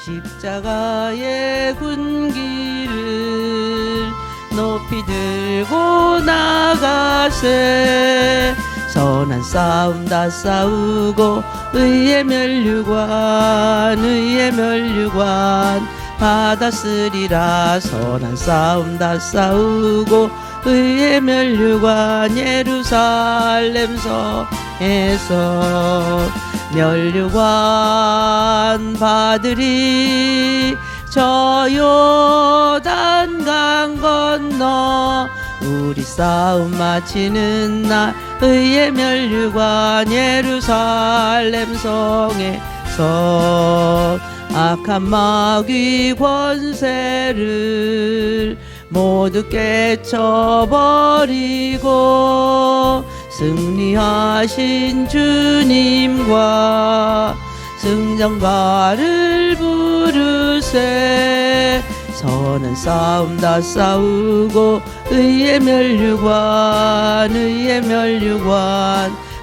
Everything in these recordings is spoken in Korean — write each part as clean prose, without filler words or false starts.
십자가의 군기를 높이 들고 나가세. 선한 싸움 다 싸우고 의의 멸류관 받았으리라. 선한 싸움 다 싸우고 의의 멸류관 예루살렘 성에서 멸류관 받으리. 저 요단강 건너 우리 싸움 마치는 날 의의 멸류관 예루살렘 성에서 악한 마귀 권세를 모두 깨쳐버리고 승리하신 주님과 승전가를 부르세. 선한 싸움 다 싸우고 의의 멸류관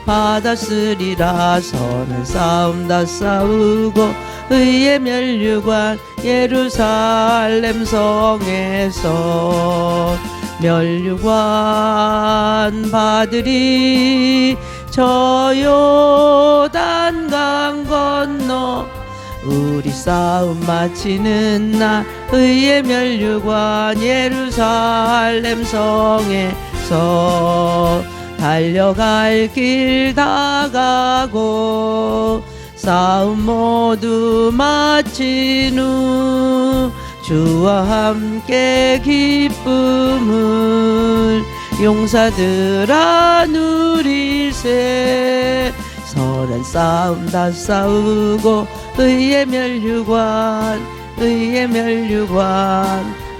받았으리라. 선한 싸움 다 싸우고 의의 멸류관 예루살렘 성에서 멸류관 받으리. 저 요단강 건너 우리 싸움 마치는 날 의의 멸류관 예루살렘 성에서 달려갈 길 다 가고 싸움 모두 마친 후 주와 함께 기쁨을 용사들아 누리세. 선한 싸움 다 싸우고 의의 멸류관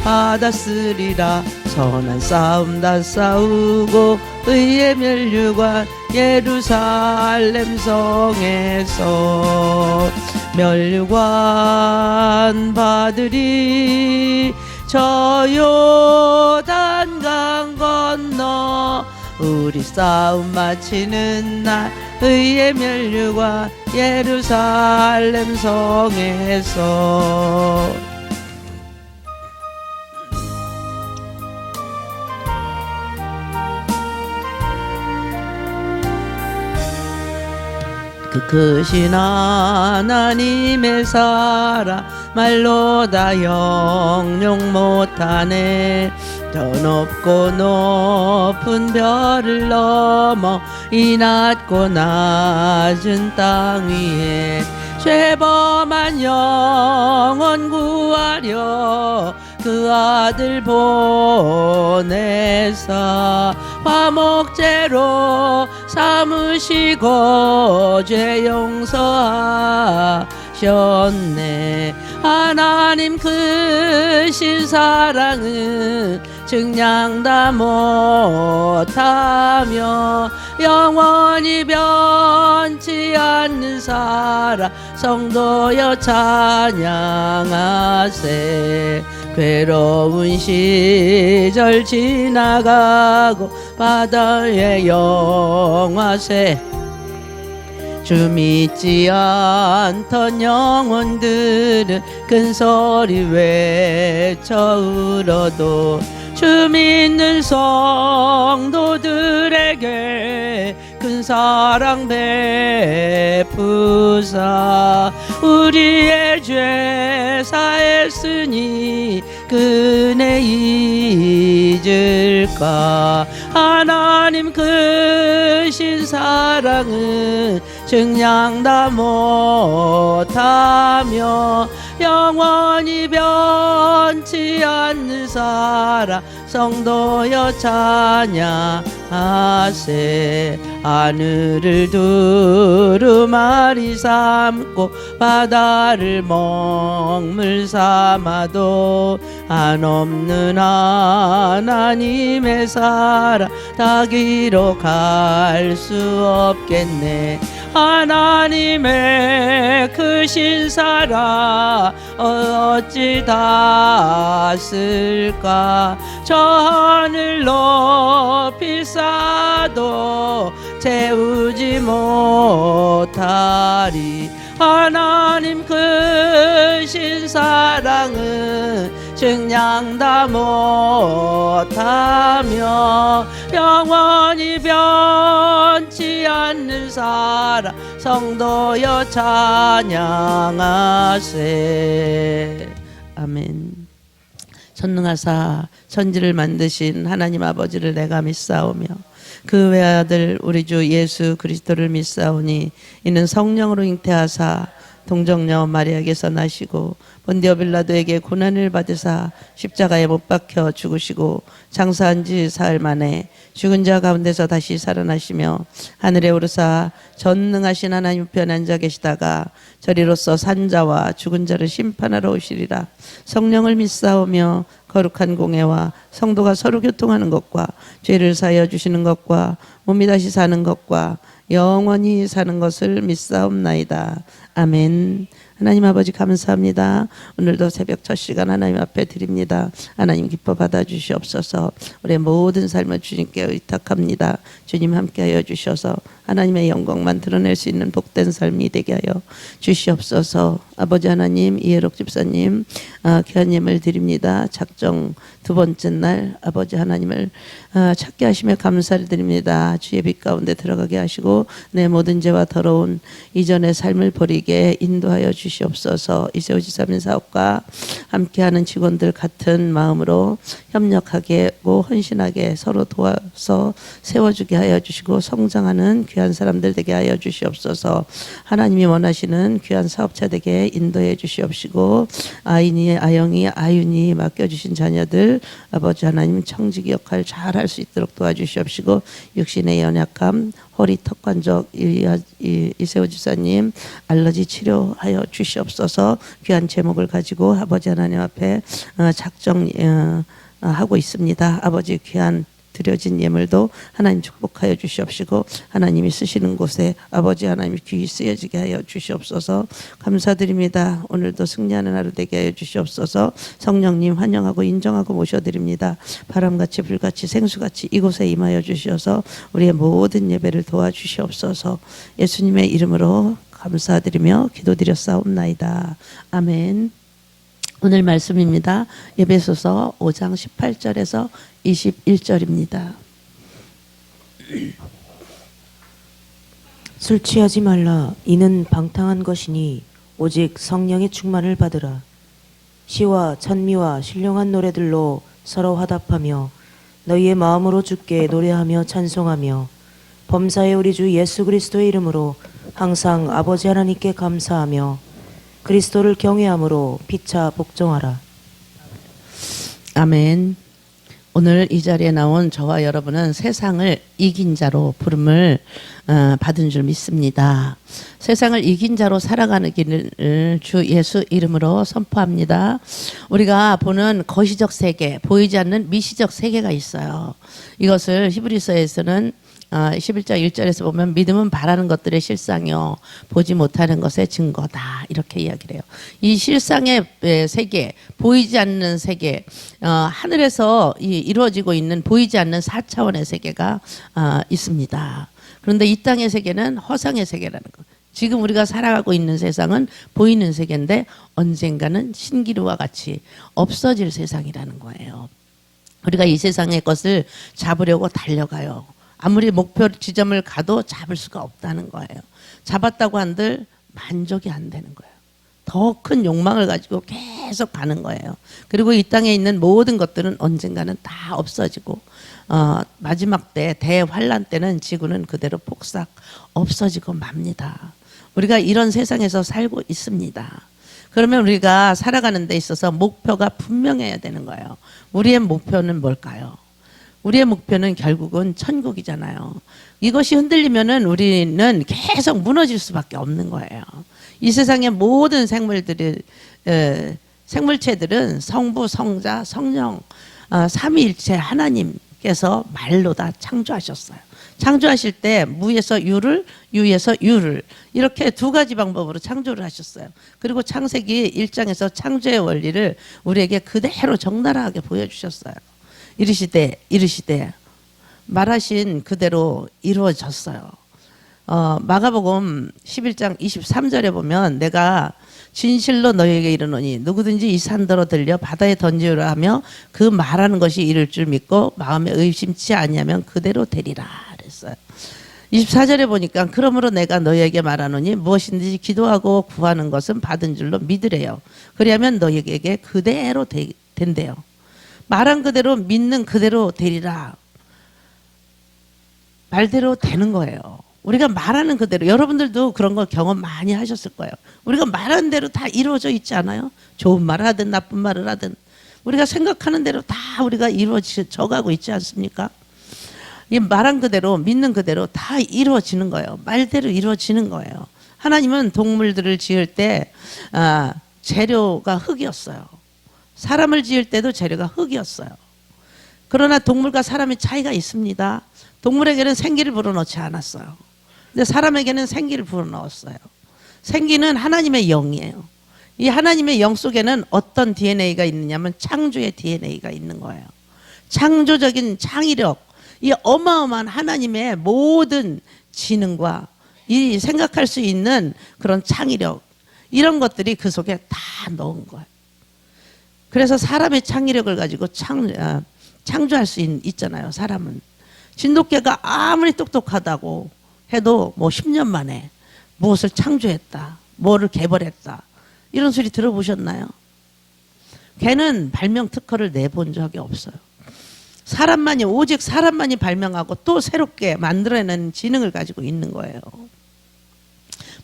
받았으리라. 선한 싸움 다 싸우고 의의 멸류관 예루살렘 성에서 멸류관 받으리. 저 요단강 건너 우리 싸움 마치는 날 의의 멸류관 예루살렘 성에서 그 크신 하나님의 사랑 말로 다 형용 못하네. 저 높고 높은 별을 넘어 이 낮고 낮은 땅 위에 죄범한 영혼 구하려 그 아들 보내사 화목제로 삼으시고 죄 용서하셨네. 하나님 크신 사랑은 증량 다 못하며 영원히 변치 않는 사랑 성도여 찬양하세. 괴로운 시절 지나가고 바다의 영화새 주 믿지 않던 영혼들은 큰 소리 외쳐 울어도 주 믿는 성도들에게 큰 사랑 베푸사 우리의 죄 사했으니 그네 잊을까. 하나님 크신 사랑은 증량 다 못하며 영원히 변치 않는 사랑 성도여 찬양하세. 하늘을 두루마리 삼고 바다를 먹물 삼아도 한없는 하나님의 사랑 다 기록할 수 없겠네. 하나님의 크신 사랑 어찌 다 쓸까. 저 하늘 높이 쌓아도 채우지 못하리. 하나님 크신 주신 사랑은 증량다 못하며 영원히 변치 않는 사랑 성도여 찬양하세. 아멘. 전능하사 천지를 만드신 하나님 아버지를 내가 믿사오며 그 외아들 우리 주 예수 그리스도를 믿사오니 이는 성령으로 잉태하사 동정녀 마리아에게서 나시고 본디오 빌라도에게 고난을 받으사 십자가에 못 박혀 죽으시고 장사한 지 사흘 만에 죽은 자 가운데서 다시 살아나시며 하늘에 오르사 전능하신 하나님 우편 앉아 계시다가 저리로서 산자와 죽은 자를 심판하러 오시리라. 성령을 믿사오며 거룩한 공예와 성도가 서로 교통하는 것과 죄를 사하여 주시는 것과 몸이 다시 사는 것과 영원히 사는 것을 믿사옵나이다. 아멘. 하나님 아버지 감사합니다. 오늘도 새벽 첫 시간 하나님 앞에 드립니다. 하나님 기뻐 받아주시옵소서. 우리의 모든 삶을 주님께 의탁합니다. 주님 함께하여 주셔서 하나님의 영광만 드러낼 수 있는 복된 삶이 되게 하여 주시옵소서. 아버지 하나님, 이해록 집사님 귀한 예물 드립니다. 작정 두 번째 날 아버지 하나님을 찾게 하시며 감사를 드립니다. 주의 빛 가운데 들어가게 하시고 내 모든 죄와 더러운 이전의 삶을 버리게 인도하여 주시옵소서. 이세호 지사님 사업과 함께하는 직원들 같은 마음으로 협력하고 헌신하게 서로 도와서 세워주게 하여 주시고 성장하는 귀한 사람들 되게 하여 주시옵소서. 하나님이 원하시는 귀한 사업자 되게 인도해 주시옵시고 아인이, 아영이, 아윤이 맡겨주신 자녀들 아버지 하나님 청지기 역할 잘 할 수 있도록 도와주시옵시고 육신의 연약함 허리 턱관적 이세호 지사님 알러지 치료하여 주시옵소서. 귀한 제목을 가지고 아버지 하나님 앞에 작정하고 있습니다. 아버지 귀한 드려진 예물도 하나님 축복하여 주시옵시고 하나님이 쓰시는 곳에 아버지 하나님 귀히 쓰여지게 하여 주시옵소서. 감사드립니다. 오늘도 승리하는 하루 되게 하여 주시옵소서. 성령님 환영하고 인정하고 모셔드립니다. 바람같이 불같이 생수같이 이곳에 임하여 주셔서 우리의 모든 예배를 도와주시옵소서. 예수님의 이름으로 감사드리며 기도드렸사옵나이다. 아멘. 오늘 말씀입니다. 에베소서 5장 18절에서 21절입니다. 술 취하지 말라. 이는 방탕한 것이니 오직 성령의 충만을 받으라. 시와 찬미와 신령한 노래들로 서로 화답하며 너희의 마음으로 주께 노래하며 찬송하며 범사의 우리 주 예수 그리스도의 이름으로 항상 아버지 하나님께 감사하며 그리스도를 경외함으로 피차 복종하라. 아멘. 오늘 이 자리에 나온 저와 여러분은 세상을 이긴 자로 부름을 받은 줄 믿습니다. 세상을 이긴 자로 살아가는 길을 주 예수 이름으로 선포합니다. 우리가 보는 거시적 세계, 보이지 않는 미시적 세계가 있어요. 이것을 히브리서에서는 11장 1절에서 보면 믿음은 바라는 것들의 실상이요 보지 못하는 것의 증거다 이렇게 이야기를 해요. 이 실상의 세계, 보이지 않는 세계, 하늘에서 이루어지고 있는 보이지 않는 4차원의 세계가 있습니다. 그런데 이 땅의 세계는 허상의 세계라는 거. 지금 우리가 살아가고 있는 세상은 보이는 세계인데 언젠가는 신기루와 같이 없어질 세상이라는 거예요. 우리가 이 세상의 것을 잡으려고 달려가요. 아무리 목표 지점을 가도 잡을 수가 없다는 거예요. 잡았다고 한들 만족이 안 되는 거예요. 더 큰 욕망을 가지고 계속 가는 거예요. 그리고 이 땅에 있는 모든 것들은 언젠가는 다 없어지고 마지막 때 대환란 때는 지구는 그대로 폭삭 없어지고 맙니다. 우리가 이런 세상에서 살고 있습니다. 그러면 우리가 살아가는 데 있어서 목표가 분명해야 되는 거예요. 우리의 목표는 뭘까요? 우리의 목표는 결국은 천국이잖아요. 이것이 흔들리면은 우리는 계속 무너질 수밖에 없는 거예요. 이 세상의 모든 생물체들은 성부, 성자, 성령, 삼위일체 하나님께서 말로 다 창조하셨어요. 창조하실 때 무에서 유를, 유에서 유를 이렇게 두 가지 방법으로 창조를 하셨어요. 그리고 창세기 1장에서 창조의 원리를 우리에게 그대로 적나라하게 보여주셨어요. 이르시되 말하신 그대로 이루어졌어요. 마가복음 11장 23절에 보면 내가 진실로 너희에게 이르노니 누구든지 이 산더러 들려 바다에 던지으라 하며 그 말하는 것이 이를 줄 믿고 마음에 의심치 아니하면 그대로 되리라 그랬어요. 24절에 보니까 그러므로 내가 너희에게 말하노니 무엇인지 기도하고 구하는 것은 받은 줄로 믿으래요. 그리하면 너희에게 그대로 된대요. 말한 그대로 믿는 그대로 되리라. 말대로 되는 거예요. 우리가 말하는 그대로, 여러분들도 그런 거 경험 많이 하셨을 거예요. 우리가 말하는 대로 다 이루어져 있지 않아요? 좋은 말을 하든 나쁜 말을 하든 우리가 생각하는 대로 다 우리가 이루어져 가고 있지 않습니까? 이 말한 그대로 믿는 그대로 다 이루어지는 거예요. 말대로 이루어지는 거예요. 하나님은 동물들을 지을 때 재료가 흙이었어요. 사람을 지을 때도 재료가 흙이었어요. 그러나 동물과 사람의 차이가 있습니다. 동물에게는 생기를 불어넣지 않았어요. 근데 사람에게는 생기를 불어넣었어요. 생기는 하나님의 영이에요. 이 하나님의 영 속에는 어떤 DNA가 있느냐면 창조의 DNA가 있는 거예요. 창조적인 창의력, 이 어마어마한 하나님의 모든 지능과 이 생각할 수 있는 그런 창의력, 이런 것들이 그 속에 다 넣은 거예요. 그래서 사람의 창의력을 가지고 창조할 수 있잖아요. 사람은 진돗개가 아무리 똑똑하다고 해도 뭐 10년 만에 무엇을 창조했다, 뭐를 개발했다, 이런 소리 들어보셨나요? 걔는 발명 특허를 내본 적이 없어요. 오직 사람만이 발명하고 또 새롭게 만들어내는 지능을 가지고 있는 거예요.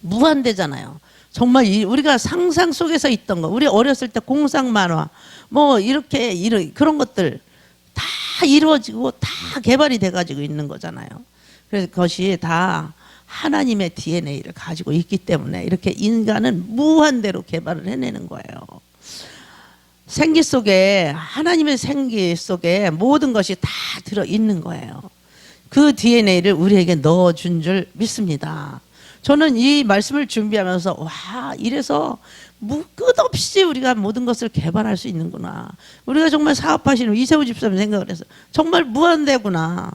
무한대잖아요. 정말 우리가 상상 속에서 있던 거, 우리 어렸을 때 공상만화 뭐 이렇게 그런 것들 다 이루어지고 다 개발이 돼가지고 있는 거잖아요. 그래서 그것이 다 하나님의 DNA를 가지고 있기 때문에 이렇게 인간은 무한대로 개발을 해내는 거예요. 생기 속에, 하나님의 생기 속에 모든 것이 다 들어있는 거예요. 그 DNA를 우리에게 넣어준 줄 믿습니다. 저는 이 말씀을 준비하면서 와, 이래서 끝없이 우리가 모든 것을 개발할 수 있는구나. 우리가 정말 사업하시는 이세우 집사님 생각을 해서 정말 무한대구나.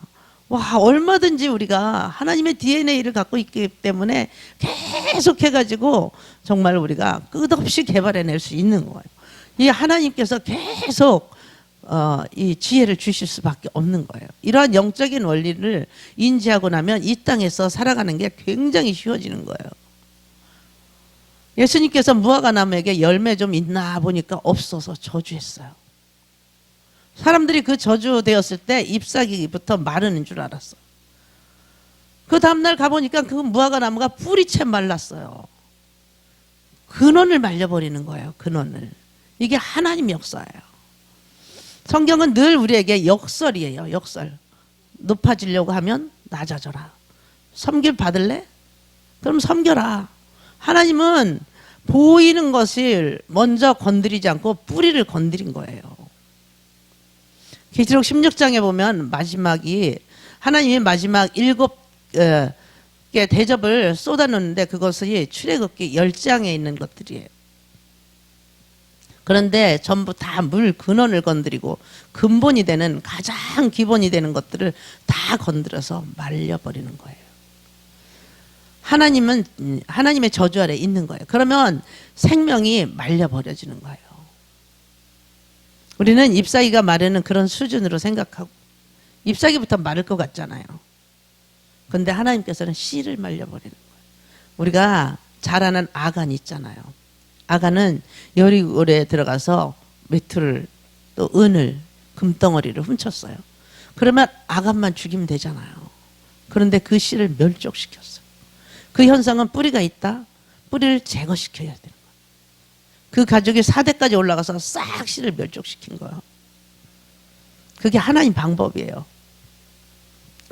와, 얼마든지 우리가 하나님의 DNA를 갖고 있기 때문에 계속 해가지고 정말 우리가 끝없이 개발해낼 수 있는 거예요. 이 하나님께서 계속 이 지혜를 주실 수밖에 없는 거예요. 이러한 영적인 원리를 인지하고 나면 이 땅에서 살아가는 게 굉장히 쉬워지는 거예요. 예수님께서 무화과나무에게 열매 좀 있나 보니까 없어서 저주했어요. 사람들이 그 저주되었을 때 잎사귀부터 마르는 줄 알았어. 그 다음날 가보니까 그 무화과나무가 뿌리채 말랐어요. 근원을 말려버리는 거예요. 근원을. 이게 하나님 역사예요. 성경은 늘 우리에게 역설이에요. 역설. 높아지려고 하면 낮아져라. 섬길 받을래? 그럼 섬겨라. 하나님은 보이는 것을 먼저 건드리지 않고 뿌리를 건드린 거예요. 계시록 16장에 보면 마지막이 하나님이 마지막 7개 대접을 쏟아놓는데 그것이 출애굽기 10장에 있는 것들이에요. 그런데 전부 다 물 근원을 건드리고 근본이 되는, 가장 기본이 되는 것들을 다 건드려서 말려버리는 거예요. 하나님은 하나님의 저주 아래 있는 거예요. 그러면 생명이 말려버려지는 거예요. 우리는 잎사귀가 마르는 그런 수준으로 생각하고 잎사귀부터 마를 것 같잖아요. 그런데 하나님께서는 씨를 말려버리는 거예요. 우리가 잘 아는 아간 있잖아요. 아간은 여리고에 들어가서 메투를 또 은을, 금덩어리를 훔쳤어요. 그러면 아간만 죽이면 되잖아요. 그런데 그 씨를 멸족시켰어요. 그 현상은 뿌리가 있다. 뿌리를 제거시켜야 되는 거예요. 그 가족이 4대까지 올라가서 싹 씨를 멸족시킨 거예요. 그게 하나님 방법이에요.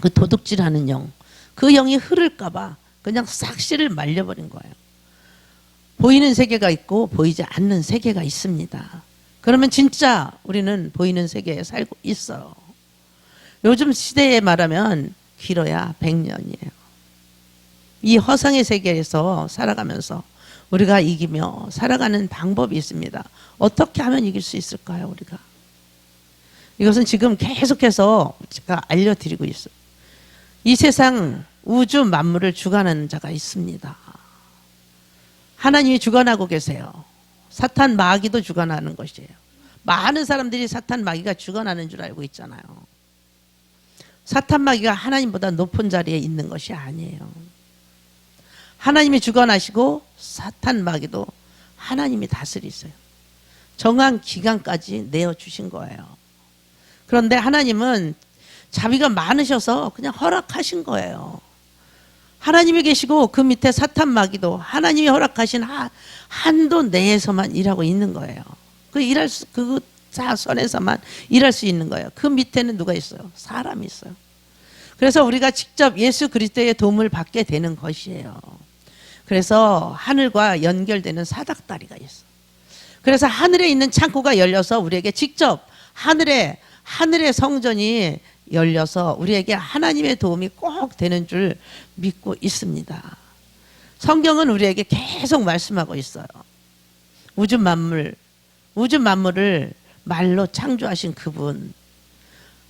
그 도둑질하는 영, 그 영이 흐를까 봐 그냥 싹 씨를 말려버린 거예요. 보이는 세계가 있고 보이지 않는 세계가 있습니다. 그러면 진짜 우리는 보이는 세계에 살고 있어요. 요즘 시대에 말하면 길어야 100년이에요. 이 허상의 세계에서 살아가면서 우리가 이기며 살아가는 방법이 있습니다. 어떻게 하면 이길 수 있을까요, 우리가? 이것은 지금 계속해서 제가 알려드리고 있어요. 이 세상 우주 만물을 주관하는 자가 있습니다. 하나님이 주관하고 계세요. 사탄 마귀도 주관하는 것이에요. 많은 사람들이 사탄 마귀가 주관하는 줄 알고 있잖아요. 사탄 마귀가 하나님보다 높은 자리에 있는 것이 아니에요. 하나님이 주관하시고 사탄 마귀도 하나님이 다스리세요. 정한 기간까지 내어주신 거예요. 그런데 하나님은 자비가 많으셔서 그냥 허락하신 거예요. 하나님이 계시고 그 밑에 사탄 마귀도 하나님이 허락하신 한도 내에서만 일하고 있는 거예요. 그 자선에서만 일할 수 있는 거예요. 그 밑에는 누가 있어요? 사람이 있어요. 그래서 우리가 직접 예수 그리스도의 도움을 받게 되는 것이에요. 그래서 하늘과 연결되는 사닥다리가 있어요. 그래서 하늘에 있는 창고가 열려서 우리에게 직접 하늘의 성전이 열려서 우리에게 하나님의 도움이 꼭 되는 줄 믿고 있습니다. 성경은 우리에게 계속 말씀하고 있어요. 우주 만물을 말로 창조하신 그분,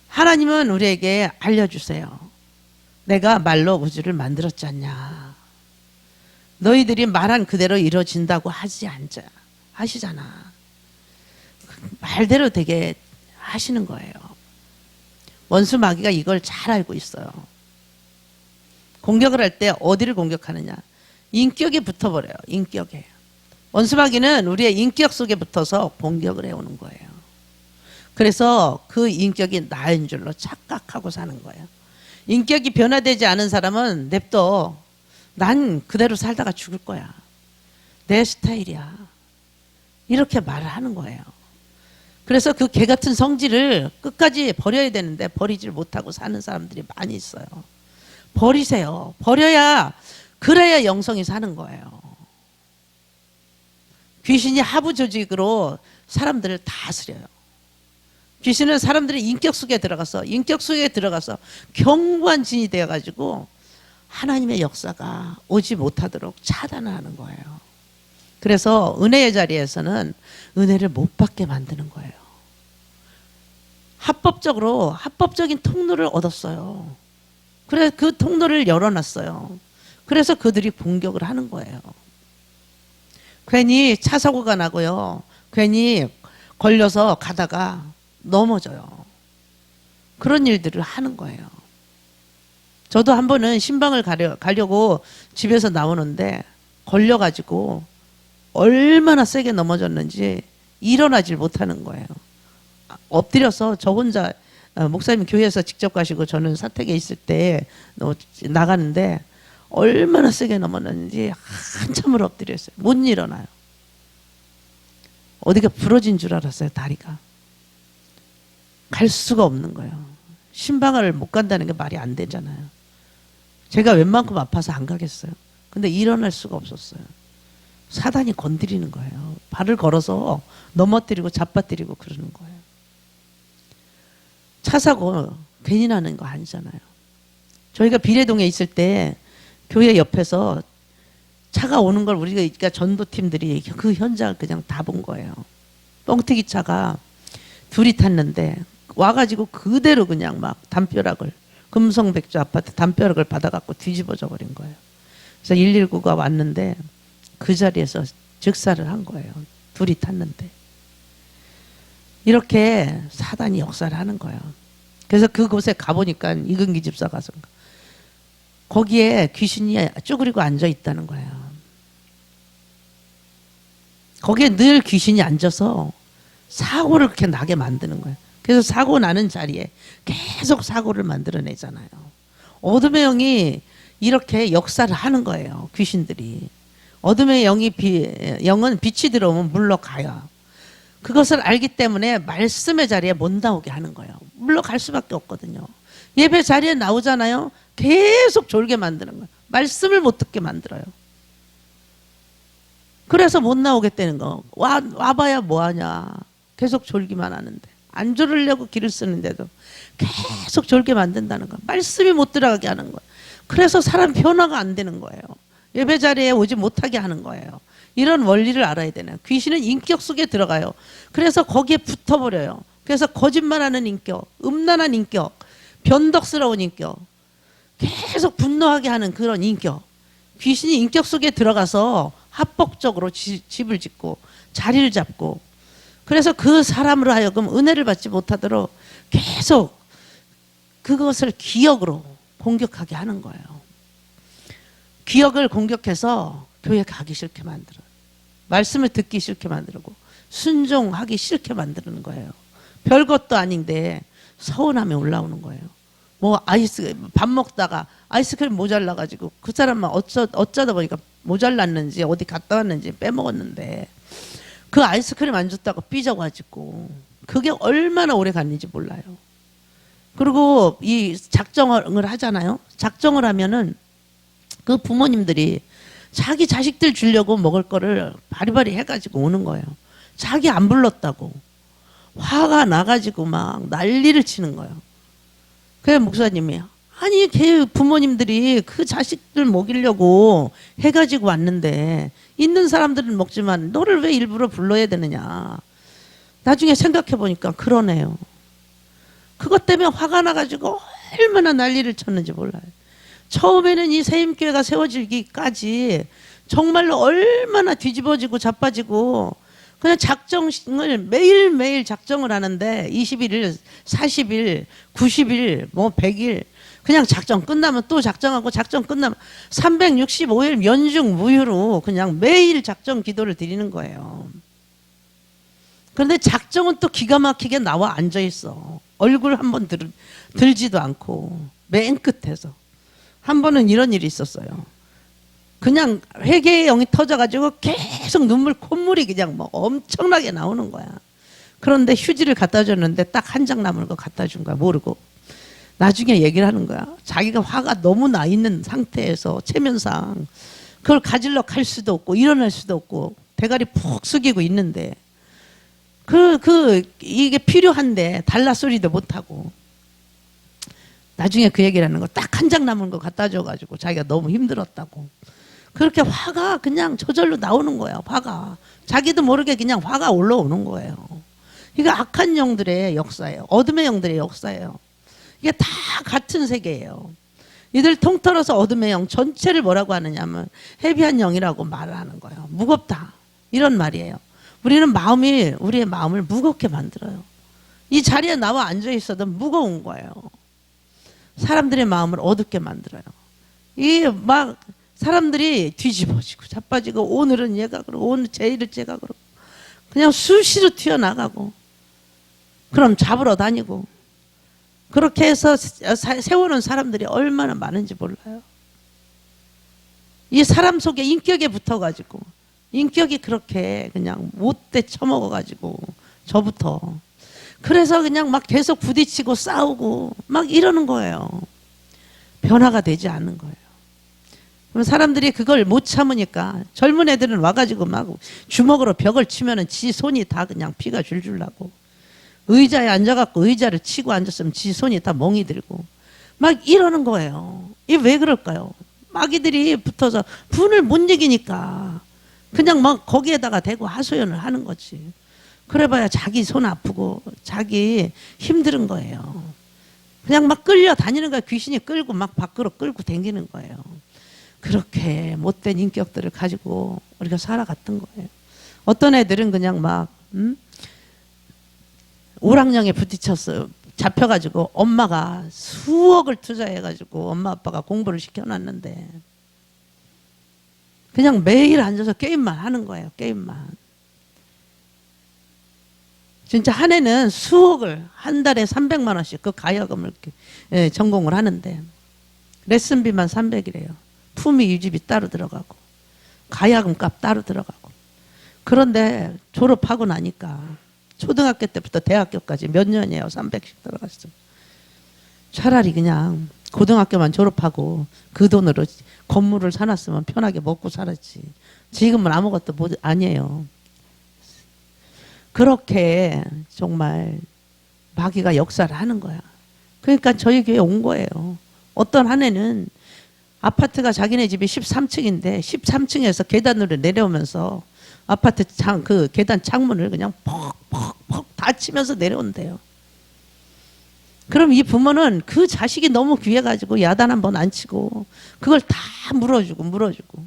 하나님은 우리에게 알려주세요. 내가 말로 우주를 만들었지 않냐. 너희들이 말한 그대로 이루어진다고 하시잖아. 말대로 되게 하시는 거예요. 원수 마귀가 이걸 잘 알고 있어요. 공격을 할 때 어디를 공격하느냐? 인격에 붙어버려요. 인격에. 원수 마귀는 우리의 인격 속에 붙어서 공격을 해오는 거예요. 그래서 그 인격이 나인 줄로 착각하고 사는 거예요. 인격이 변화되지 않은 사람은 냅둬. 난 그대로 살다가 죽을 거야. 내 스타일이야. 이렇게 말을 하는 거예요. 그래서 그 개 같은 성질을 끝까지 버려야 되는데 버리질 못하고 사는 사람들이 많이 있어요. 버리세요. 그래야 영성이 사는 거예요. 귀신이 하부 조직으로 사람들을 다스려요. 귀신은 사람들의 인격 속에 들어가서 견고한 진이 되어가지고 하나님의 역사가 오지 못하도록 차단을 하는 거예요. 그래서 은혜의 자리에서는 은혜를 못 받게 만드는 거예요. 합법적인 통로를 얻었어요. 그래서 그 통로를 열어놨어요. 그래서 그들이 공격을 하는 거예요. 괜히 차 사고가 나고요. 괜히 걸려서 가다가 넘어져요. 그런 일들을 하는 거예요. 저도 한 번은 신방을 가려고 집에서 나오는데 걸려가지고 얼마나 세게 넘어졌는지 일어나질 못하는 거예요. 엎드려서 저 혼자 목사님 교회에서 직접 가시고 저는 사택에 있을 때 나가는데 얼마나 세게 넘어졌는지 한참을 엎드렸어요. 못 일어나요. 어디가 부러진 줄 알았어요. 다리가. 갈 수가 없는 거예요. 신방을 못 간다는 게 말이 안 되잖아요. 제가 웬만큼 아파서 안 가겠어요. 근데 일어날 수가 없었어요. 사단이 건드리는 거예요. 발을 걸어서 넘어뜨리고 잡아뜨리고 그러는 거예요. 차 사고 괜히 나는 거 아니잖아요. 저희가 비례동에 있을 때 교회 옆에서 차가 오는 걸 우리가 전도팀들이 그 현장을 그냥 다 본 거예요. 뻥튀기 차가 둘이 탔는데 와가지고 그대로 그냥 막 담벼락을 금성백조 아파트 담벼락을 받아갖고 뒤집어져 버린 거예요. 그래서 119가 왔는데 그 자리에서 즉사를 한 거예요. 둘이 탔는데. 이렇게 사단이 역사를 하는 거예요. 그래서 그곳에 가보니까 이근기 집사 가서 거기에 귀신이 쭈그리고 앉아 있다는 거예요. 거기에 늘 귀신이 앉아서 사고를 그렇게 나게 만드는 거예요. 그래서 사고 나는 자리에 계속 사고를 만들어내잖아요. 어둠의 영이 이렇게 역사를 하는 거예요. 귀신들이. 어둠의 영은 빛이 들어오면 물러가요. 그것을 알기 때문에 말씀의 자리에 못 나오게 하는 거예요. 물러갈 수밖에 없거든요. 예배 자리에 나오잖아요. 계속 졸게 만드는 거예요. 말씀을 못 듣게 만들어요. 그래서 못 나오겠다는 거. 와봐야 뭐하냐. 계속 졸기만 하는데. 안 졸으려고 길을 쓰는데도 계속 졸게 만든다는 거. 말씀이 못 들어가게 하는 거예요. 그래서 사람 변화가 안 되는 거예요. 예배 자리에 오지 못하게 하는 거예요. 이런 원리를 알아야 되나요? 귀신은 인격 속에 들어가요. 그래서 거기에 붙어버려요. 그래서 거짓말하는 인격, 음란한 인격, 변덕스러운 인격, 계속 분노하게 하는 그런 인격. 귀신이 인격 속에 들어가서 합법적으로 집을 짓고 자리를 잡고, 그래서 그 사람으로 하여금 은혜를 받지 못하도록 계속 그것을 기억으로 공격하게 하는 거예요. 기억을 공격해서 교회 가기 싫게 만들어요. 말씀을 듣기 싫게 만들고 순종하기 싫게 만드는 거예요. 별것도 아닌데 서운함이 올라오는 거예요. 뭐 밥 먹다가 아이스크림 모자라가지고 그 사람만 어쩌다 보니까 모자랐는지 어디 갔다 왔는지 빼먹었는데 그 아이스크림 안 줬다고 삐져가지고 그게 얼마나 오래 갔는지 몰라요. 그리고 이 작정을 하잖아요. 작정을 하면은 그 부모님들이 자기 자식들 주려고 먹을 거를 바리바리 해가지고 오는 거예요. 자기 안 불렀다고 화가 나가지고 막 난리를 치는 거예요. 그래서 목사님이 아니 걔 부모님들이 그 자식들 먹이려고 해가지고 왔는데 있는 사람들은 먹지만 너를 왜 일부러 불러야 되느냐. 나중에 생각해 보니까 그러네요. 그것 때문에 화가 나가지고 얼마나 난리를 쳤는지 몰라요. 처음에는 이 세임교회가 세워지기까지 정말로 얼마나 뒤집어지고 자빠지고 그냥 작정을 매일매일 작정을 하는데 21일, 40일, 90일, 뭐 100일 그냥 작정 끝나면 또 작정하고 작정 끝나면 365일 연중 무휴로 그냥 매일 작정 기도를 드리는 거예요. 그런데 작정은 또 기가 막히게 나와 앉아 있어. 얼굴 한번 들지도 않고 맨 끝에서. 한 번은 이런 일이 있었어요. 그냥 회개의 영이 터져가지고 계속 콧물이 그냥 뭐 엄청나게 나오는 거야. 그런데 휴지를 갖다 줬는데 딱 한 장 남은 거 갖다 준 거야. 모르고. 나중에 얘기를 하는 거야. 자기가 화가 너무 나 있는 상태에서 체면상 그걸 가지러 갈 수도 없고 일어날 수도 없고 대가리 푹 숙이고 있는데 이게 필요한데 달라 소리도 못하고 나중에 그 얘기를 하는 거 딱 한 장 남은 거 갖다 줘가지고 자기가 너무 힘들었다고. 그렇게 화가 그냥 저절로 나오는 거예요. 화가. 자기도 모르게 그냥 화가 올라오는 거예요. 이게 악한 영들의 역사예요. 어둠의 영들의 역사예요. 이게 다 같은 세계예요. 이들 통틀어서 어둠의 영 전체를 뭐라고 하느냐면 해비한 영이라고 말을 하는 거예요. 무겁다. 이런 말이에요. 우리의 마음을 무겁게 만들어요. 이 자리에 나와 앉아 있어도 무거운 거예요. 사람들의 마음을 어둡게 만들어요. 이 막 사람들이 뒤집어지고 자빠지고 오늘은 얘가 그러고 오늘 제일은 제가 그러고 그냥 수시로 튀어나가고 그럼 잡으러 다니고 그렇게 해서 세우는 사람들이 얼마나 많은지 몰라요. 이 사람 속에 인격에 붙어가지고 인격이 그렇게 그냥 못돼 처먹어가지고 저부터 그래서 그냥 막 계속 부딪히고 싸우고 막 이러는 거예요. 변화가 되지 않는 거예요. 그럼 사람들이 그걸 못 참으니까 젊은 애들은 와가지고 막 주먹으로 벽을 치면은 지 손이 다 그냥 피가 줄줄 나고 의자에 앉아갖고 의자를 치고 앉았으면 지 손이 다 멍이 들고 막 이러는 거예요. 이게 왜 그럴까요? 마귀들이 붙어서 분을 못 이기니까 그냥 막 거기에다가 대고 하소연을 하는 거지. 그래봐야 자기 손 아프고 자기 힘든 거예요. 그냥 막 끌려다니는 거예요. 귀신이 끌고 막 밖으로 끌고 다니는 거예요. 그렇게 못된 인격들을 가지고 우리가 살아갔던 거예요. 어떤 애들은 그냥 막 오랑냥에 부딪혔어요. 잡혀가지고 엄마가 수억을 투자해가지고 엄마 아빠가 공부를 시켜놨는데 그냥 매일 앉아서 게임만 하는 거예요. 게임만. 진짜 한 해는 수억을 한 달에 300만 원씩 그 가야금을 전공을 하는데 레슨비만 300이래요. 품위 유지비 따로 들어가고 가야금 값 따로 들어가고 그런데 졸업하고 나니까 초등학교 때부터 대학교까지 몇 년이에요. 300씩 들어갔어. 차라리 그냥 고등학교만 졸업하고 그 돈으로 건물을 사놨으면 편하게 먹고 살았지. 지금은 아무것도 아니에요. 그렇게 정말 마귀가 역사를 하는 거야. 그러니까 저희 교회에 온 거예요. 어떤 한 해는 아파트가 자기네 집이 13층인데 13층에서 계단으로 내려오면서 아파트 그 계단 창문을 그냥 퍽퍽퍽 다 치면서 내려온대요. 그럼 이 부모는 그 자식이 너무 귀해가지고 야단 한 번 안 치고 그걸 다 물어주고.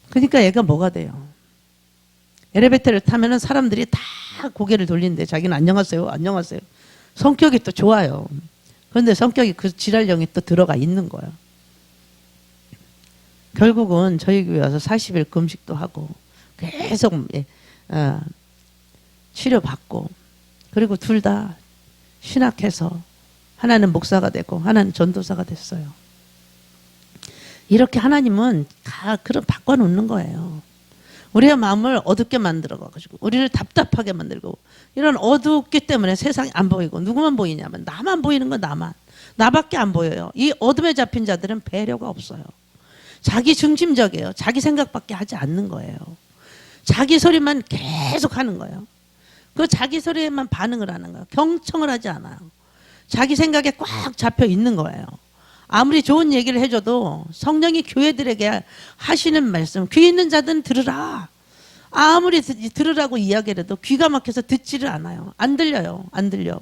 그러니까 얘가 뭐가 돼요? 엘리베이터를 타면은 사람들이 다 고개를 돌리는데 자기는 안녕하세요. 성격이 또 좋아요. 그런데 성격이 그 지랄형이 또 들어가 있는 거예요. 결국은 저희 교회 와서 40일 금식도 하고 계속 치료받고, 그리고 둘 다 신학해서 하나는 목사가 되고 하나는 전도사가 됐어요. 이렇게 하나님은 다 그런 바꿔놓는 거예요. 우리의 마음을 어둡게 만들어가지고 우리를 답답하게 만들고, 이런 어둡기 때문에 세상이 안 보이고, 누구만 보이냐면 나만 보이는 건 나밖에 안 보여요. 이 어둠에 잡힌 자들은 배려가 없어요. 자기 중심적이에요. 자기 생각밖에 하지 않는 거예요. 자기 소리만 계속 하는 거예요. 그 자기 소리에만 반응을 하는 거예요. 경청을 하지 않아요. 자기 생각에 꽉 잡혀 있는 거예요. 아무리 좋은 얘기를 해줘도 성령이 교회들에게 하시는 말씀, 귀 있는 자들은 들으라. 아무리 들으라고 이야기를 해도 귀가 막혀서 듣지를 않아요. 안 들려요. 안 들려.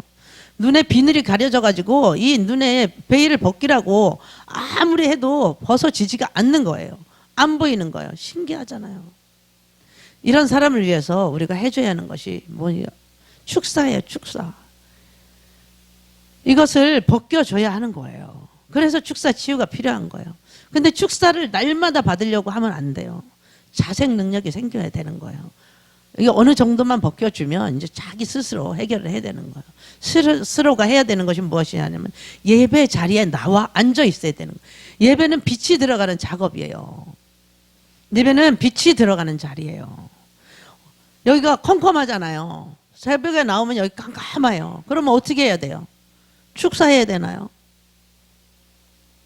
눈에 비늘이 가려져가지고 이 눈에 베일을 벗기라고 아무리 해도 벗어지지가 않는 거예요. 안 보이는 거예요. 신기하잖아요. 이런 사람을 위해서 우리가 해줘야 하는 것이 뭐예요? 축사예요. 축사. 이것을 벗겨줘야 하는 거예요. 그래서 축사 치유가 필요한 거예요. 근데 축사를 날마다 받으려고 하면 안 돼요. 자색 능력이 생겨야 되는 거예요. 이게 어느 정도만 벗겨주면 이제 자기 스스로 해결을 해야 되는 거예요. 스스로가 해야 되는 것이 무엇이냐면 예배 자리에 나와 앉아 있어야 되는 거예요. 예배는 빛이 들어가는 작업이에요. 예배는 빛이 들어가는 자리예요. 여기가 컴컴하잖아요. 새벽에 나오면 여기 깜깜해요. 그러면 어떻게 해야 돼요? 축사해야 되나요?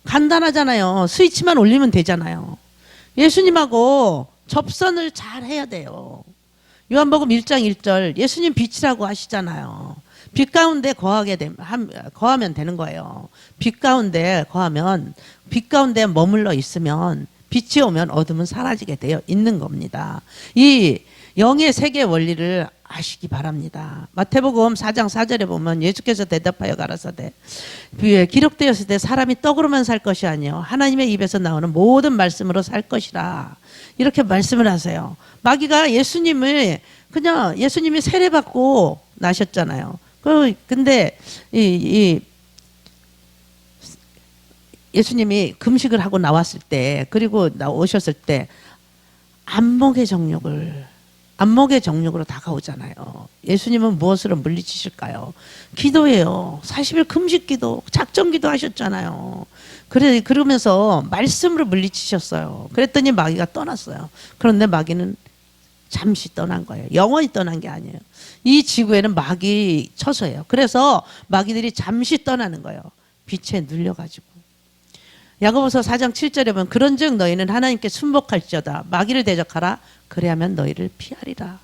간단하잖아요. 스위치만 올리면 되잖아요. 예수님하고 접선을 잘 해야 돼요. 요한복음 1장 1절 예수님 빛이라고 하시잖아요. 빛 가운데 거하면 되는 거예요. 빛 가운데 거하면, 빛 가운데 머물러 있으면 빛이 오면 어둠은 사라지게 되어 있는 겁니다. 이 영의 세계 원리를 아시기 바랍니다. 마태복음 4장 4절에 보면 예수께서 대답하여 가라사대 기록되었을 때 사람이 떡으로만 살 것이 아니요 하나님의 입에서 나오는 모든 말씀으로 살 것이라, 이렇게 말씀을 하세요. 마귀가 예수님이 세례받고 나셨잖아요. 근데 예수님이 금식을 하고 나왔을 때, 그리고 오셨을 때 안목의 정욕으로 다가오잖아요. 예수님은 무엇으로 물리치실까요? 기도예요. 40일 금식 기도, 작정 기도 하셨잖아요. 그러면서 말씀으로 물리치셨어요. 그랬더니 마귀가 떠났어요. 그런데 마귀는 잠시 떠난 거예요. 영원히 떠난 게 아니에요. 이 지구에는 마귀 처소예요. 그래서 마귀들이 잠시 떠나는 거예요. 빛에 눌려가지고. 야고보서 4장 7절에 보면 그런즉 너희는 하나님께 순복할지어다 마귀를 대적하라 그래야만 너희를 피하리라.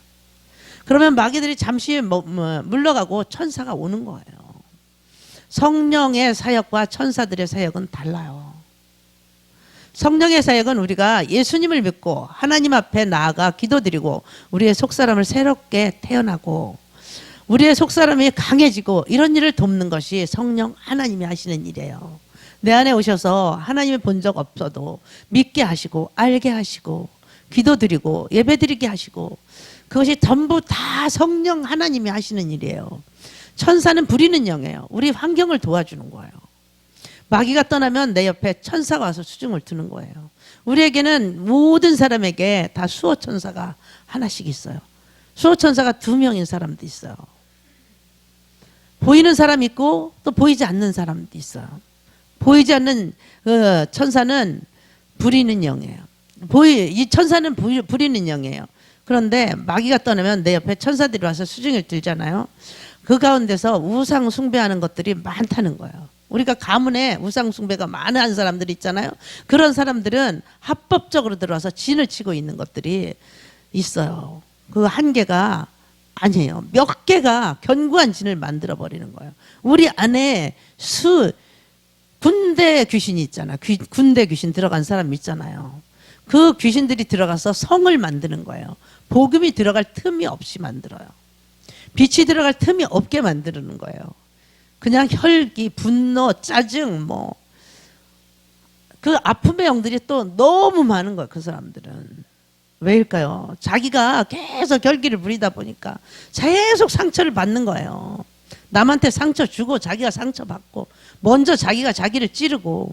그러면 마귀들이 잠시 물러가고 천사가 오는 거예요. 성령의 사역과 천사들의 사역은 달라요. 성령의 사역은 우리가 예수님을 믿고 하나님 앞에 나아가 기도드리고 우리의 속사람을 새롭게 태어나고 우리의 속사람이 강해지고 이런 일을 돕는 것이 성령 하나님이 하시는 일이에요. 내 안에 오셔서 하나님을 본 적 없어도 믿게 하시고 알게 하시고 기도드리고 예배드리게 하시고, 그것이 전부 다 성령 하나님이 하시는 일이에요. 천사는 부리는 영이에요. 우리 환경을 도와주는 거예요. 마귀가 떠나면 내 옆에 천사가 와서 수중을 두는 거예요. 우리에게는 모든 사람에게 다 수호천사가 하나씩 있어요. 수호천사가 2명인 사람도 있어요. 보이는 사람 있고 또 보이지 않는 사람도 있어요. 보이지 않는 천사는 부리는 영이에요. 이 천사는 부리는 영이에요. 그런데 마귀가 떠나면 내 옆에 천사들이 와서 수중을 들잖아요. 그 가운데서 우상 숭배하는 것들이 많다는 거예요. 우리가 가문에 우상 숭배가 많은 사람들이 있잖아요. 그런 사람들은 합법적으로 들어와서 진을 치고 있는 것들이 있어요. 그 한 개가 아니에요. 몇 개가 견고한 진을 만들어 버리는 거예요. 우리 안에 군대 귀신이 있잖아. 군대 귀신 들어간 사람 있잖아요. 그 귀신들이 들어가서 성을 만드는 거예요. 복음이 들어갈 틈이 없이 만들어요. 빛이 들어갈 틈이 없게 만드는 거예요. 그냥 혈기, 분노, 짜증 뭐 그 아픔의 영들이 또 너무 많은 거예요. 그 사람들은. 왜일까요? 자기가 계속 결기를 부리다 보니까 계속 상처를 받는 거예요. 남한테 상처 주고 자기가 상처 받고 먼저 자기가 자기를 찌르고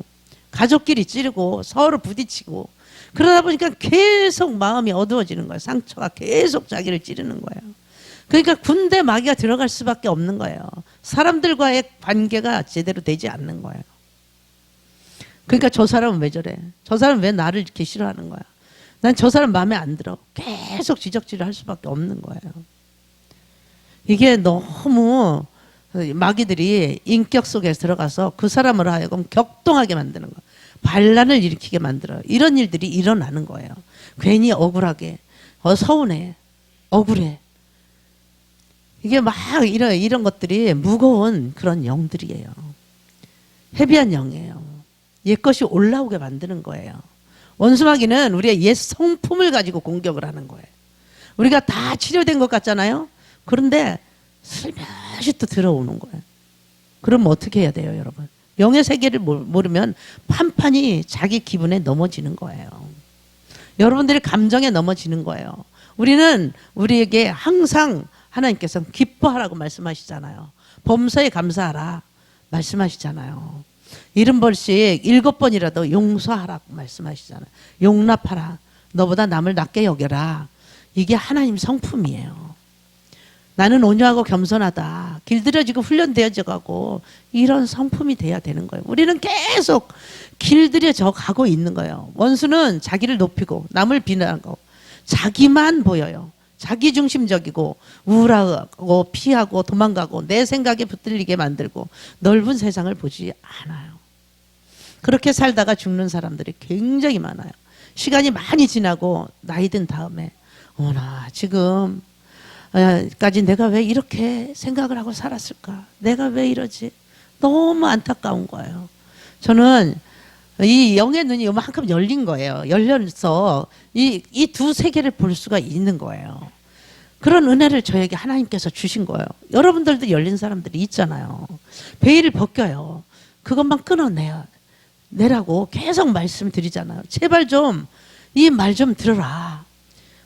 가족끼리 찌르고 서로 부딪히고 그러다 보니까 계속 마음이 어두워지는 거예요. 상처가 계속 자기를 찌르는 거예요. 그러니까 군대 마귀가 들어갈 수밖에 없는 거예요. 사람들과의 관계가 제대로 되지 않는 거예요. 그러니까 저 사람은 왜 저래? 저 사람은 왜 나를 이렇게 싫어하는 거야? 난 저 사람 마음에 안 들어. 계속 지적질을 할 수밖에 없는 거예요. 이게 너무 마귀들이 인격 속에 들어가서 그 사람을 하여금 격동하게 만드는 거예요. 반란을 일으키게 만들어요. 이런 일들이 일어나는 거예요. 괜히 억울하게, 서운해, 억울해. 이게 막 이런 것들이 무거운 그런 영들이에요. 헤비한 영이에요. 옛것이 올라오게 만드는 거예요. 원수마귀는 우리의 옛 성품을 가지고 공격을 하는 거예요. 우리가 다 치료된 것 같잖아요. 그런데 슬며시 또 들어오는 거예요. 그럼 어떻게 해야 돼요, 여러분? 영의 세계를 모르면 판판이 자기 기분에 넘어지는 거예요. 여러분들의 감정에 넘어지는 거예요. 우리는 우리에게 항상 하나님께서 기뻐하라고 말씀하시잖아요. 범사에 감사하라 말씀하시잖아요. 70번씩 7번이라도 용서하라고 말씀하시잖아요. 용납하라. 너보다 남을 낮게 여겨라. 이게 하나님 성품이에요. 나는 온유하고 겸손하다. 길들여지고 훈련되어져 가고 이런 성품이 돼야 되는 거예요. 우리는 계속 길들여져 가고 있는 거예요. 원수는 자기를 높이고 남을 비난하고 자기만 보여요. 자기중심적이고 우울하고 피하고 도망가고 내 생각에 붙들리게 만들고 넓은 세상을 보지 않아요. 그렇게 살다가 죽는 사람들이 굉장히 많아요. 시간이 많이 지나고 나이 든 다음에 어머나 지금까지 내가 왜 이렇게 생각을 하고 살았을까? 내가 왜 이러지? 너무 안타까운 거예요. 저는 이 영의 눈이 이만큼 열린 거예요. 열려서 이 두 세계를 볼 수가 있는 거예요. 그런 은혜를 저에게 하나님께서 주신 거예요. 여러분들도 열린 사람들이 있잖아요. 베일을 벗겨요. 그것만 끊어내라고 계속 말씀드리잖아요. 제발 좀 이 말 좀 들어라.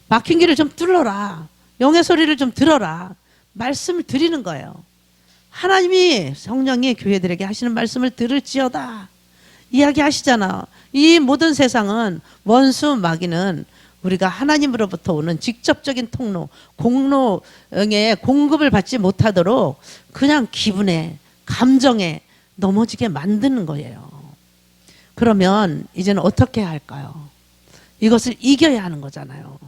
막힌 길을 좀 뚫어라. 영의 소리를 좀 들어라. 말씀을 드리는 거예요. 하나님이 성령이 교회들에게 하시는 말씀을 들을지어다. 이야기하시잖아. 이 모든 세상은 원수 마귀는 우리가 하나님으로부터 오는 직접적인 통로, 공로에 공급을 받지 못하도록 그냥 기분에, 감정에 넘어지게 만드는 거예요. 그러면 이제는 어떻게 해야 할까요? 이것을 이겨야 하는 거잖아요.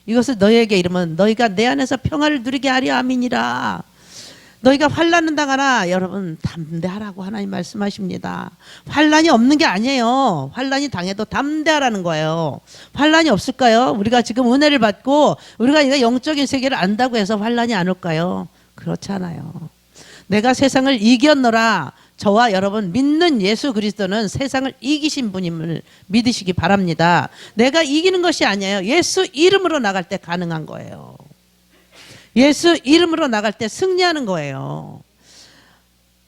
이것을 너희에게 이르면 너희가 내 안에서 평화를 누리게 하려 함이니라. 너희가 환난을 당하나 여러분 담대하라고 하나님 말씀하십니다. 환난이 없는 게 아니에요. 환난이 당해도 담대하라는 거예요. 환난이 없을까요? 우리가 지금 은혜를 받고 우리가 이거 영적인 세계를 안다고 해서 환난이 안 올까요? 그렇지 않아요. 내가 세상을 이겼노라. 저와 여러분 믿는 예수 그리스도는 세상을 이기신 분임을 믿으시기 바랍니다. 내가 이기는 것이 아니에요. 예수 이름으로 나갈 때 가능한 거예요. 예수 이름으로 나갈 때 승리하는 거예요.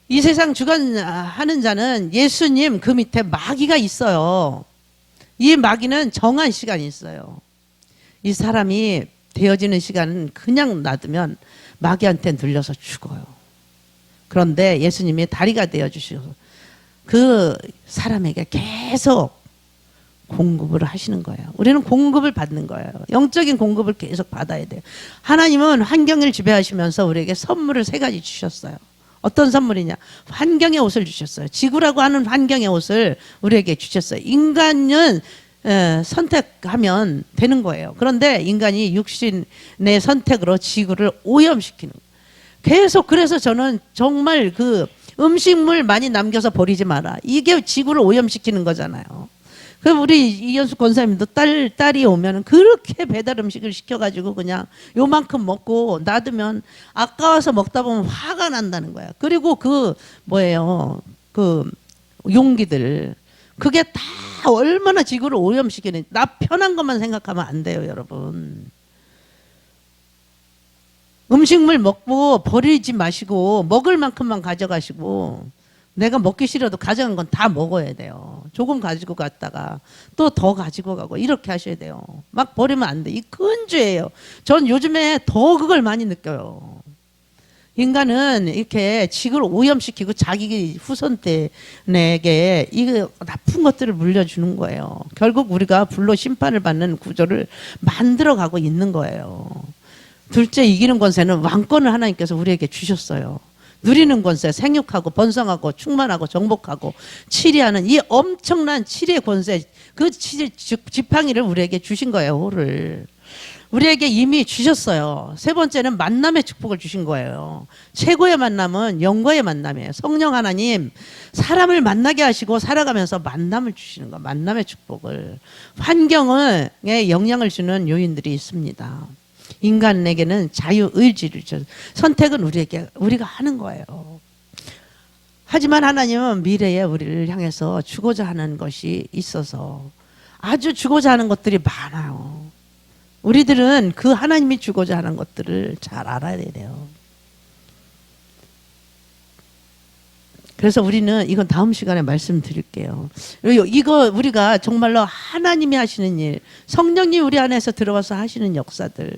이 세상 주관하는 자는 예수님 그 밑에 마귀가 있어요. 이 마귀는 정한 시간이 있어요. 이 사람이 되어지는 시간은 그냥 놔두면 마귀한테 눌려서 죽어요. 그런데 예수님이 다리가 되어주셔서 그 사람에게 계속 공급을 하시는 거예요. 우리는 공급을 받는 거예요. 영적인 공급을 계속 받아야 돼요. 하나님은 환경을 지배하시면서 우리에게 선물을 3가지 주셨어요. 어떤 선물이냐? 환경의 옷을 주셨어요. 지구라고 하는 환경의 옷을 우리에게 주셨어요. 인간은 선택하면 되는 거예요. 그런데 인간이 육신의 선택으로 지구를 오염시키는 거예요. 계속 그래서 저는 정말 그 음식물 많이 남겨서 버리지 마라. 이게 지구를 오염시키는 거잖아요. 그럼 우리 이현숙 권사님도 딸이 오면 그렇게 배달 음식을 시켜가지고 그냥 요만큼 먹고 놔두면 아까워서 먹다 보면 화가 난다는 거야. 그리고 그 용기들 그게 다 얼마나 지구를 오염시키는. 나 편한 것만 생각하면 안 돼요, 여러분. 음식물 먹고 버리지 마시고 먹을 만큼만 가져가시고 내가 먹기 싫어도 가져간 건 다 먹어야 돼요. 조금 가지고 갔다가 또 더 가지고 가고 이렇게 하셔야 돼요. 막 버리면 안 돼. 이 큰 죄예요. 전 요즘에 더 그걸 많이 느껴요. 인간은 이렇게 지구를 오염시키고 자기 후손들에게 이 나쁜 것들을 물려주는 거예요. 결국 우리가 불로 심판을 받는 구조를 만들어가고 있는 거예요. 둘째, 이기는 권세는 왕권을 하나님께서 우리에게 주셨어요. 누리는 권세, 생육하고 번성하고 충만하고 정복하고 치리하는 이 엄청난 치리의 권세, 그 치리 지팡이를 우리에게 주신 거예요. 호를 우리에게 이미 주셨어요. 세 번째는 만남의 축복을 주신 거예요. 최고의 만남은 영과의 만남이에요. 성령 하나님 사람을 만나게 하시고 살아가면서 만남을 주시는 거, 만남의 축복을. 환경에 영향을 주는 요인들이 있습니다. 인간에게는 자유의지를 줘. 선택은 우리가 하는 거예요. 하지만 하나님은 미래에 우리를 향해서 주고자 하는 것이 있어서 아주 주고자 하는 것들이 많아요. 우리들은 그 하나님이 주고자 하는 것들을 잘 알아야 돼요. 그래서 우리는 이건 다음 시간에 말씀드릴게요. 이거 우리가 정말로 하나님이 하시는 일, 성령님 우리 안에서 들어와서 하시는 역사들,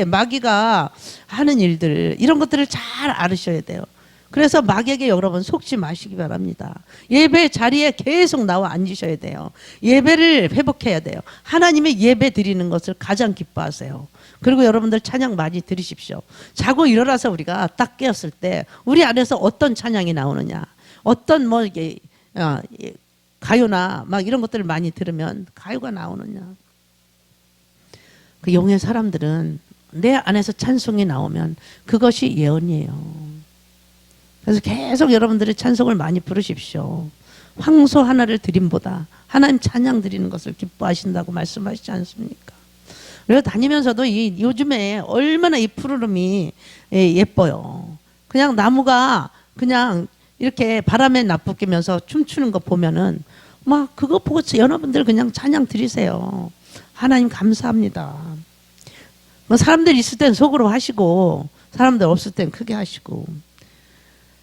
마귀가 하는 일들, 이런 것들을 잘 알으셔야 돼요. 그래서 마귀에게 여러분 속지 마시기 바랍니다. 예배 자리에 계속 나와 앉으셔야 돼요. 예배를 회복해야 돼요. 하나님의 예배 드리는 것을 가장 기뻐하세요. 그리고 여러분들 찬양 많이 들으십시오. 자고 일어나서 우리가 딱 깨었을 때 우리 안에서 어떤 찬양이 나오느냐, 어떤 가요나 막 이런 것들을 많이 들으면 가요가 나오느냐. 그 용의 사람들은 내 안에서 찬송이 나오면 그것이 예언이에요. 그래서 계속 여러분들이 찬송을 많이 부르십시오. 황소 하나를 드림보다 하나님 찬양 드리는 것을 기뻐하신다고 말씀하시지 않습니까? 그래서 다니면서도 요즘에 얼마나 이 푸르름이 예뻐요. 그냥 나무가 그냥 이렇게 바람에 나쁘면서 춤추는 거 보면은 막 그거 보고 여러분들 그냥 찬양 드리세요. 하나님 감사합니다. 뭐 사람들 있을 땐 속으로 하시고 사람들 없을 땐 크게 하시고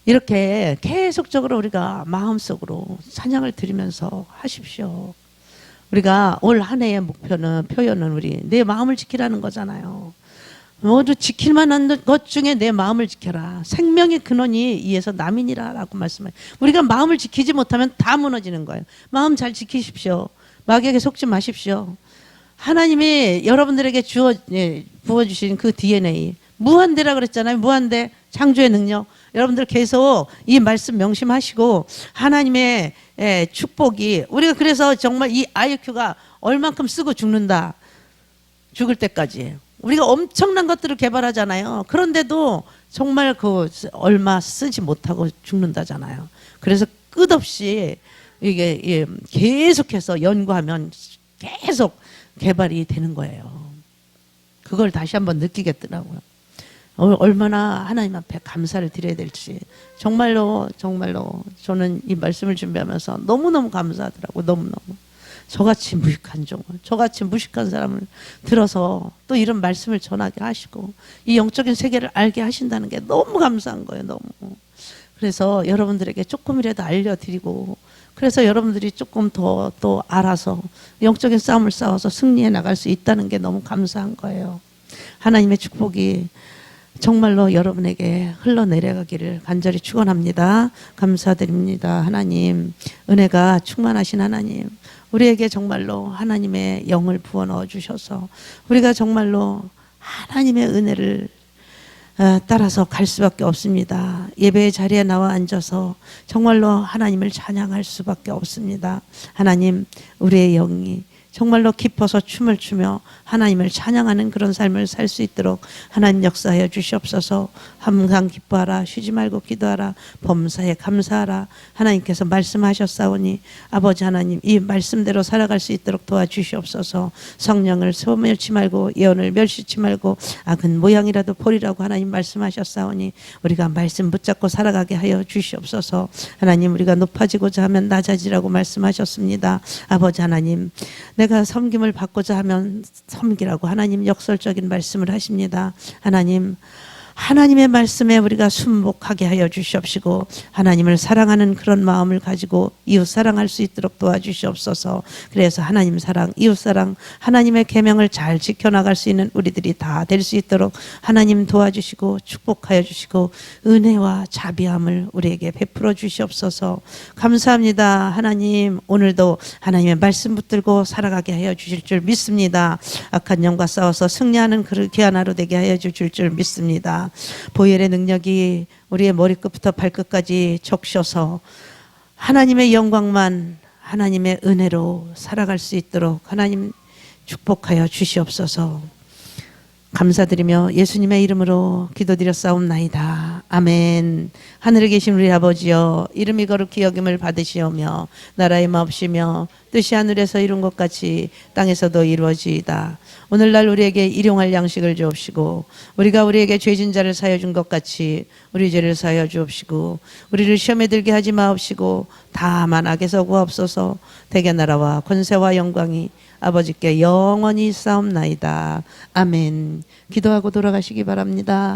이렇게 계속적으로 우리가 마음속으로 찬양을 드리면서 하십시오. 우리가 올 한 해의 표현은 우리 내 마음을 지키라는 거잖아요. 모두 지킬 만한 것 중에 내 마음을 지켜라. 생명의 근원이 이에서 남이니라라고 말씀해요. 우리가 마음을 지키지 못하면 다 무너지는 거예요. 마음 잘 지키십시오. 마귀에게 속지 마십시오. 하나님이 여러분들에게 부어주신 그 DNA, 무한대라 그랬잖아요. 무한대, 창조의 능력. 여러분들 계속 이 말씀 명심하시고 하나님의 축복이, 우리가 그래서 정말 이 IQ가 얼만큼 쓰고 죽는다. 죽을 때까지. 우리가 엄청난 것들을 개발하잖아요. 그런데도 정말 얼마 쓰지 못하고 죽는다잖아요. 그래서 끝없이 이게 계속해서 연구하면 계속 개발이 되는 거예요. 그걸 다시 한번 느끼겠더라고요. 얼마나 하나님 앞에 감사를 드려야 될지 정말로 저는 이 말씀을 준비하면서 너무너무 감사하더라고요. 너무너무. 저같이 무식한 종을, 저같이 무식한 사람을 들어서 또 이런 말씀을 전하게 하시고 이 영적인 세계를 알게 하신다는 게 너무 감사한 거예요. 너무. 그래서 여러분들에게 조금이라도 알려드리고, 그래서 여러분들이 조금 더 또 알아서 영적인 싸움을 싸워서 승리해 나갈 수 있다는 게 너무 감사한 거예요. 하나님의 축복이 정말로 여러분에게 흘러내려가기를 간절히 축원합니다. 감사드립니다. 하나님, 은혜가 충만하신 하나님, 우리에게 정말로 하나님의 영을 부어 넣어 주셔서 우리가 정말로 하나님의 은혜를 따라서 갈 수밖에 없습니다. 예배의 자리에 나와 앉아서 정말로 하나님을 찬양할 수밖에 없습니다. 하나님, 우리의 영이 정말로 깊어서 춤을 추며 하나님을 찬양하는 그런 삶을 살 수 있도록 하나님 역사하여 주시옵소서. 항상 기뻐하라, 쉬지 말고 기도하라, 범사에 감사하라. 하나님께서 말씀하셨사오니 아버지 하나님, 이 말씀대로 살아갈 수 있도록 도와주시옵소서. 성령을 소멸치 말고 예언을 멸시치 말고 악은 모양이라도 보리라고 하나님 말씀하셨사오니 우리가 말씀 붙잡고 살아가게 하여 주시옵소서. 하나님, 우리가 높아지고자 하면 낮아지라고 말씀하셨습니다. 아버지 하나님, 내가 내가 섬김을 받고자 하면 섬기라고 하나님 역설적인 말씀을 하십니다. 하나님의 말씀에 우리가 순복하게 하여 주시옵시고 하나님을 사랑하는 그런 마음을 가지고 이웃 사랑할 수 있도록 도와주시옵소서. 그래서 하나님 사랑, 이웃 사랑, 하나님의 계명을 잘 지켜나갈 수 있는 우리들이 다 될 수 있도록 하나님 도와주시고 축복하여 주시고 은혜와 자비함을 우리에게 베풀어 주시옵소서. 감사합니다. 하나님, 오늘도 하나님의 말씀 붙들고 살아가게 하여 주실 줄 믿습니다. 악한 영과 싸워서 승리하는 그 귀한 하루 되게 하여 주실 줄 믿습니다. 보혈의 능력이 우리의 머리끝부터 발끝까지 적셔서 하나님의 영광만, 하나님의 은혜로 살아갈 수 있도록 하나님 축복하여 주시옵소서. 감사드리며 예수님의 이름으로 기도드렸사옵나이다. 아멘. 하늘에 계신 우리 아버지여, 이름이 거룩히 여김을 받으시오며 나라의 마옵시며 뜻이 하늘에서 이룬 것 같이 땅에서도 이루어지이다. 오늘날 우리에게 일용할 양식을 주옵시고 우리가 우리에게 죄진 자를 사하여 준 것 같이 우리 죄를 사하여 주옵시고 우리를 시험에 들게 하지 마옵시고 다만 악에서 구하옵소서. 대개 나라와 권세와 영광이 아버지께 영원히 있사옵나이다. 아멘. 기도하고 돌아가시기 바랍니다.